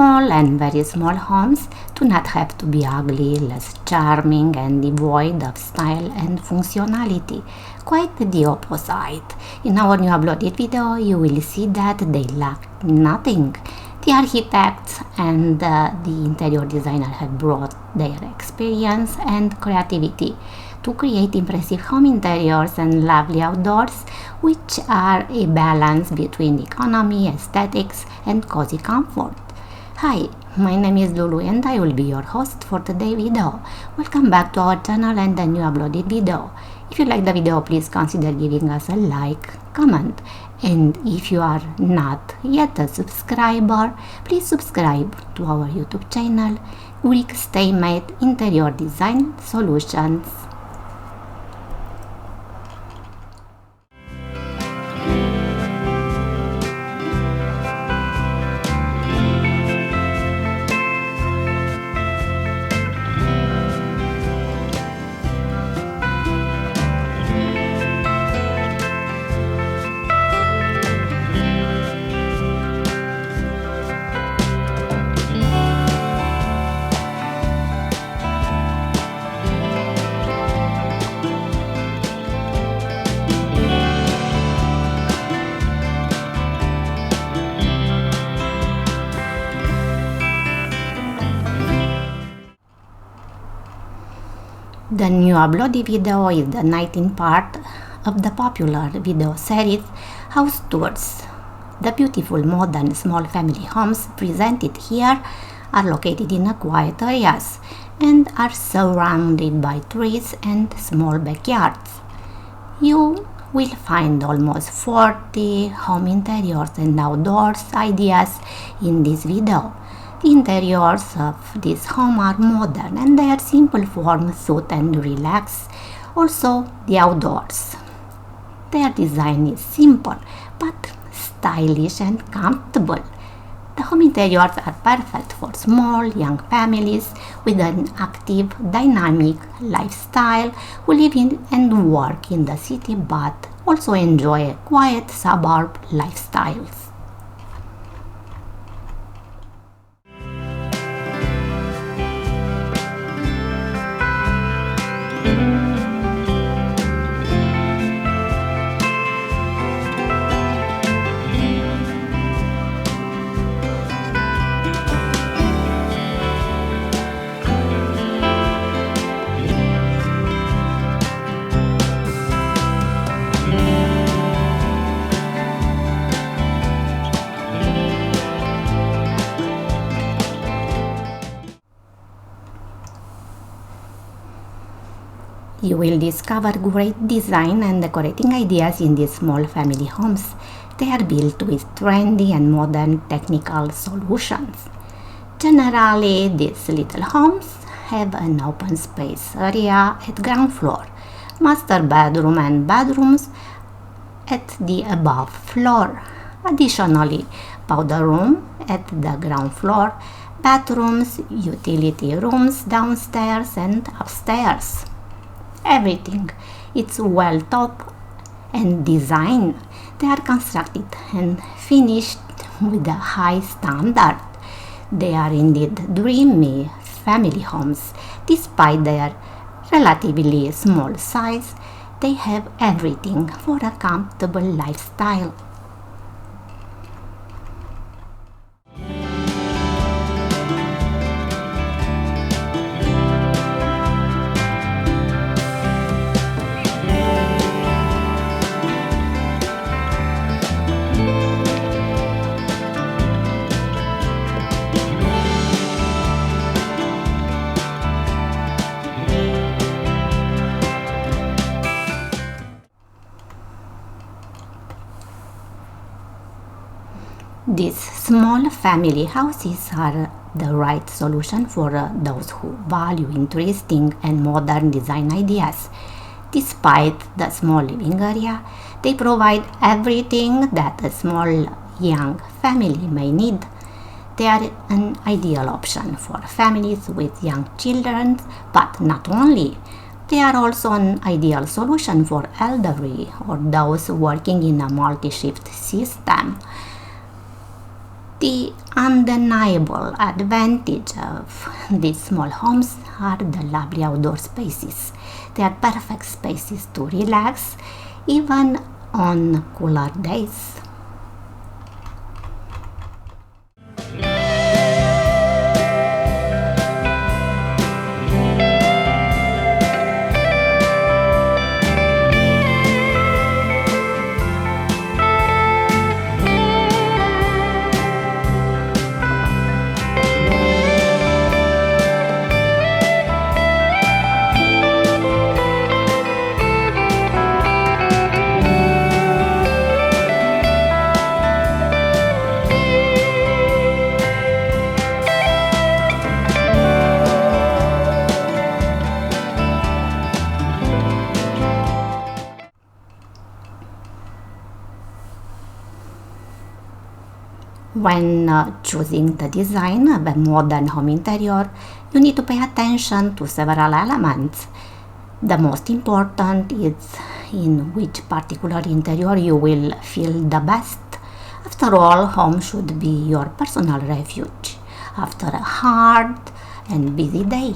Small and very small homes do not have to be ugly, less charming, and devoid of style and functionality. Quite the opposite. In our new uploaded video, you will see that they lack nothing. The architects and the interior designer have brought their experience and creativity to create impressive home interiors and lovely outdoors, which are a balance between economy, aesthetics, and cozy comfort. Hi, my name is Lulu and I will be your host for today's video. Welcome back to our channel and the new uploaded video. If you like the video, please consider giving us a like, comment, and if you are not yet a subscriber, please subscribe to our YouTube channel, Grig Stamate Interior Design Solutions. The new uploaded video is the 19th part of the popular video series House Tours. The beautiful modern small family homes presented here are located in quiet areas and are surrounded by trees and small backyards. You will find almost 40 home interiors and outdoors ideas in this video. The interiors of this home are modern and their simple form suit and relax. Also, the outdoors. Their design is simple but stylish and comfortable. The home interiors are perfect for small, young families with an active, dynamic lifestyle who live in and work in the city but also enjoy a quiet suburb lifestyles. You will discover great design and decorating ideas in these small family homes. They are built with trendy and modern technical solutions. Generally, these little homes have an open space area at ground floor, master bedroom and bedrooms at the above floor. Additionally, powder room at the ground floor, bathrooms, utility rooms downstairs and upstairs. Everything. It's well thought and designed. They are constructed and finished with a high standard. They are indeed dreamy family homes. Despite their relatively small size, they have everything for a comfortable lifestyle. These small family houses are the right solution for those who value interesting and modern design ideas. Despite the small living area, they provide everything that a small young family may need. They are an ideal option for families with young children, but not only. They are also an ideal solution for elderly or those working in a multi-shift system. The undeniable advantage of these small homes are the lovely outdoor spaces. They are perfect spaces to relax even on cooler days. When choosing the design of a modern home interior, you need to pay attention to several elements. The most important is in which particular interior you will feel the best. After all, home should be your personal refuge after a hard and busy day.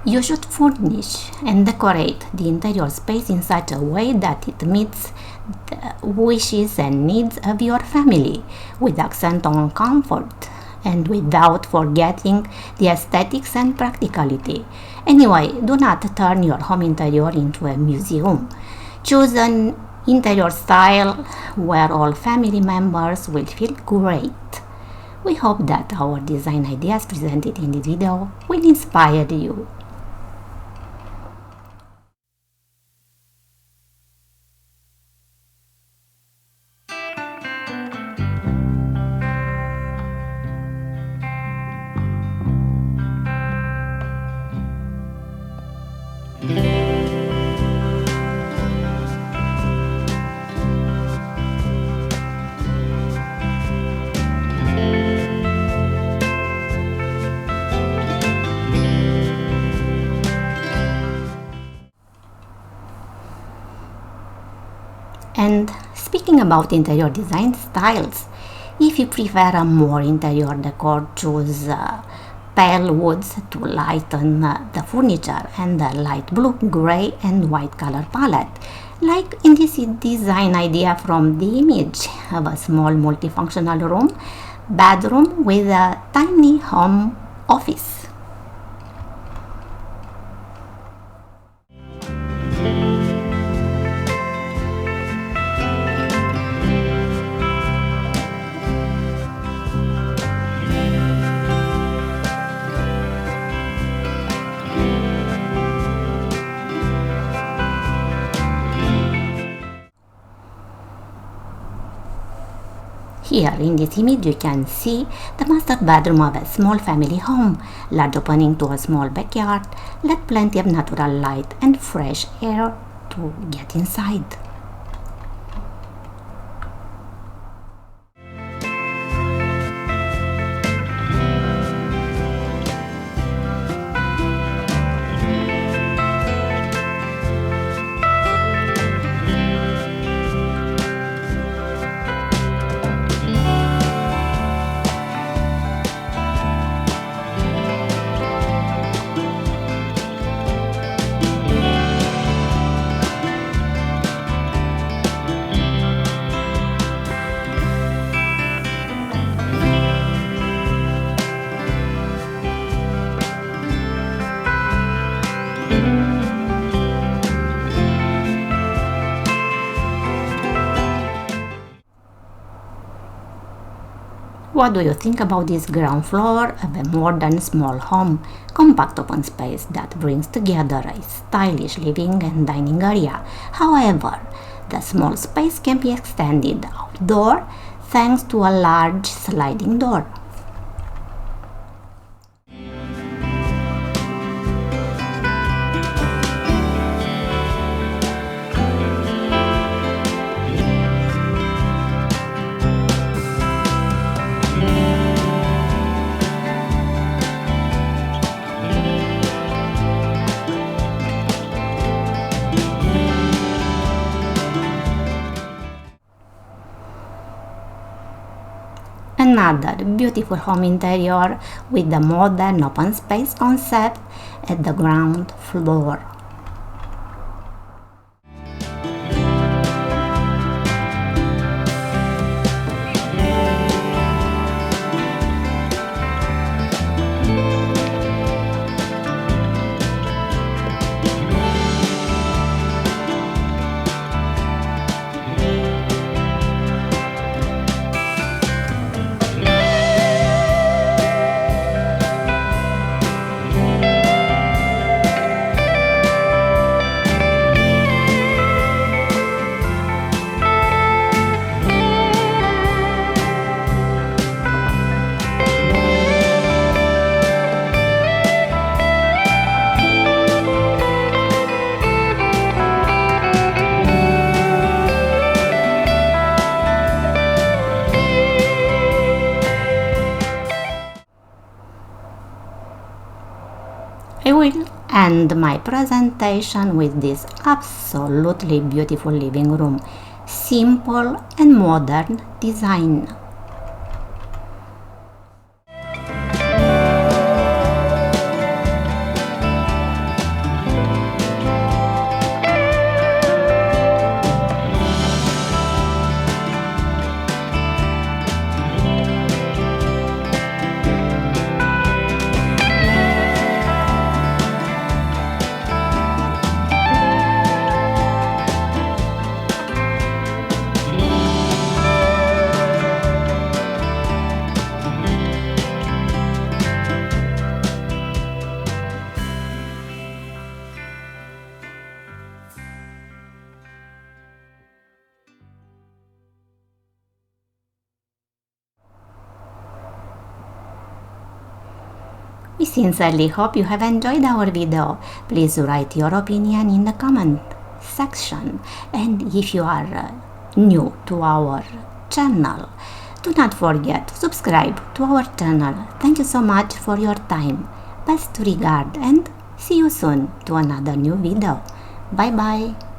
You should furnish and decorate the interior space in such a way that it meets the wishes and needs of your family, with accent on comfort and without forgetting the aesthetics and practicality. Anyway, do not turn your home interior into a museum. Choose an interior style where all family members will feel great. We hope that our design ideas presented in this video will inspire you. And speaking about interior design styles, if you prefer a more interior decor, choose pale woods to lighten the furniture and a light blue, gray and white color palette. Like in this design idea from the image of a small multifunctional room, bedroom with a tiny home office. Here in this image you can see the master bedroom of a small family home, large opening to a small backyard, let plenty of natural light and fresh air to get inside. What do you think about this ground floor of a modern small home? Compact open space that brings together a stylish living and dining area. However, The small space can be extended outdoor thanks to a large sliding door. Another beautiful home interior with the modern open space concept at the ground floor. I will end my presentation with this absolutely beautiful living room. Simple and modern design. We sincerely hope you have enjoyed our video. Please write your opinion in the comment section. And if you are new to our channel, do not forget to subscribe to our channel. Thank you so much for your time. Best regard and see you soon to another new video. Bye bye.